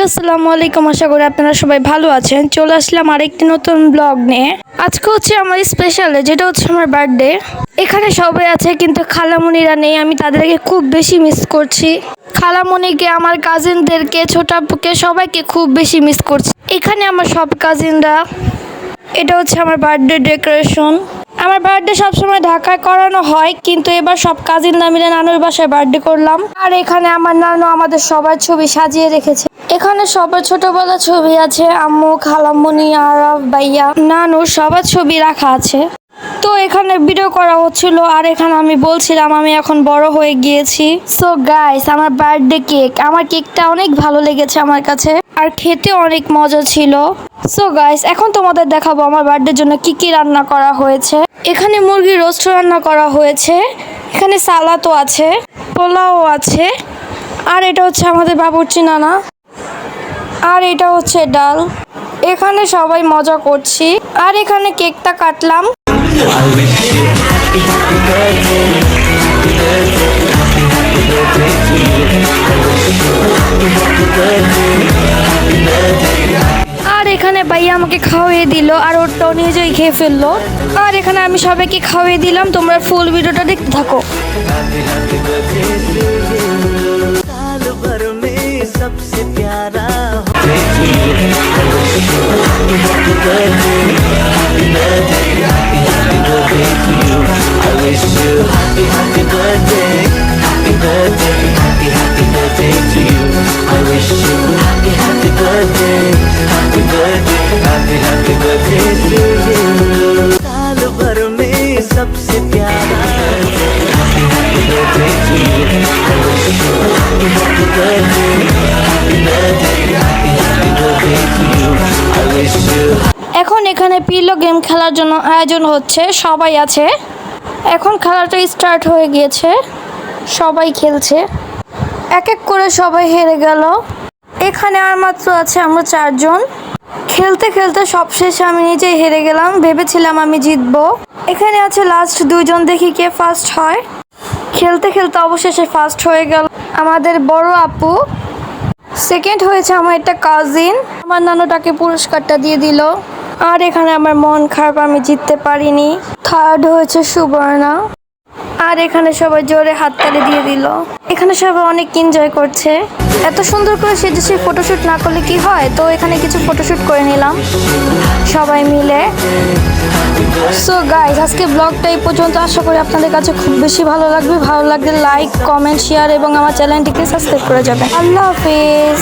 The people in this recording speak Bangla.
হ্যালো আসসালামু আলাইকুম, আশা করি আপনারা সবাই ভালো আছেন। চলে আসলাম আরেকটি নতুন ব্লগ নিয়ে। আজকে হচ্ছে আমার স্পেশাল, যেটা হচ্ছে আমার বার্থডে। এখানে সবাই আছে কিন্তু খালামণিরা নেই, আমি তাদেরকে খুব বেশি মিস করছি। খালামণিকে, আমার কাজিনদেরকে, ছোট আপুকে, সবাইকে খুব বেশি মিস করছি। এখানে আমার সব কাজিনরা। এটা হচ্ছে আমার বার্থডে ডেকোরেশন। আমার বার্থডে সবসময় ঢাকায় করানো হয়, কিন্তু এবার সব কাজিনরা মিলে নানুর বাসায় বার্থডে করলাম। আর এখানে আমার নানু আমাদের সবার ছবি সাজিয়ে রেখেছে। এখানে সবার ছোটবেলা ছবি আছে, আম্মু, খালাম্মনি, আরাফ, ভাইয়া, নানু সবার ছবি রাখা আছে। তো এখানে ভিডিও করা হচ্ছিল, আর এখানে আমি বলছিলাম আমি এখন বড় হয়ে গিয়েছি। সো গাইস, আমার বার্থডে কেক, আমার কেকটা অনেক ভালো লেগেছে আমার কাছে, আর খেতে অনেক মজা ছিল। সো গাইস, এখন তোমাদের দেখাবো আমার বার্থডের জন্য কি কি রান্না করা হয়েছে। এখানে মুরগির রোস্ট রান্না করা হয়েছে, এখানে সালাদও আছে, পোলাও আছে, আর এটা হচ্ছে আমাদের বাবুর্চি নানা, আর এটা হচ্ছে ডাল। এখানে সবাই মজা করছি, আর এখানে কেকটা কাটলাম। আর এখানে ভাইয়া আমাকে খাওয়িয়ে দিল, আর ওরটাও নিজেই খেয়ে ফেললো। আর এখানে আমি সবাইকে খাওয়িয়ে দিলাম। তোমরা ফুল ভিডিওটা দেখতে থাকো। सबसे प्यारा साल भर में सबसे प्यारा এখন এখানে পিলো গেম খেলার জন্য আয়োজন হচ্ছে, সবাই আছে। এখন খেলাটা স্টার্ট হয়ে গিয়েছে, সবাই খেলছে। এক এক করে সবাই হেরে গেল। এখানে আর মাত্র আছে আমরা 4 জন। খেলতে খেলতে সবশেষে আমি নিজেই হেরে গেলাম, ভেবেছিলাম আমি জিতবো। এখানে আছে লাস্ট 2 জন, দেখি কে ফার্স্ট হয়। খেলতে খেলতে অবশেষে ফার্স্ট হয়ে গেল আমাদের বড় আপু। সেকেন্ড হয়েছে আমার একটা কাজিন, আমার নানুটাকে পুরস্কারটা দিয়ে দিল। আর এখানে আমার মন খারাপ, আমি জিততে পারিনি। থার্ড হয়েছে সুবর্ণা। আর এখানে সবাই জোরে হাততালি দিয়ে দিল। এখানে সবাই অনেক এনজয় করছে। এত সুন্দর করে সেজেছি, ফটোশুট না করলে কি হয়, তো এখানে কিছু ফটোশুট করে নিলাম সবাই মিলে। সো গাইস, আজকে ব্লগটা এই পর্যন্ত। আশা করি আপনাদের কাছে খুব বেশি ভালো লাগবে। ভালো লাগলে লাইক, কমেন্ট, শেয়ার এবং আমার চ্যানেলটিকে সাবস্ক্রাইব করে যাবেন। আল্লাহ হাফেজ।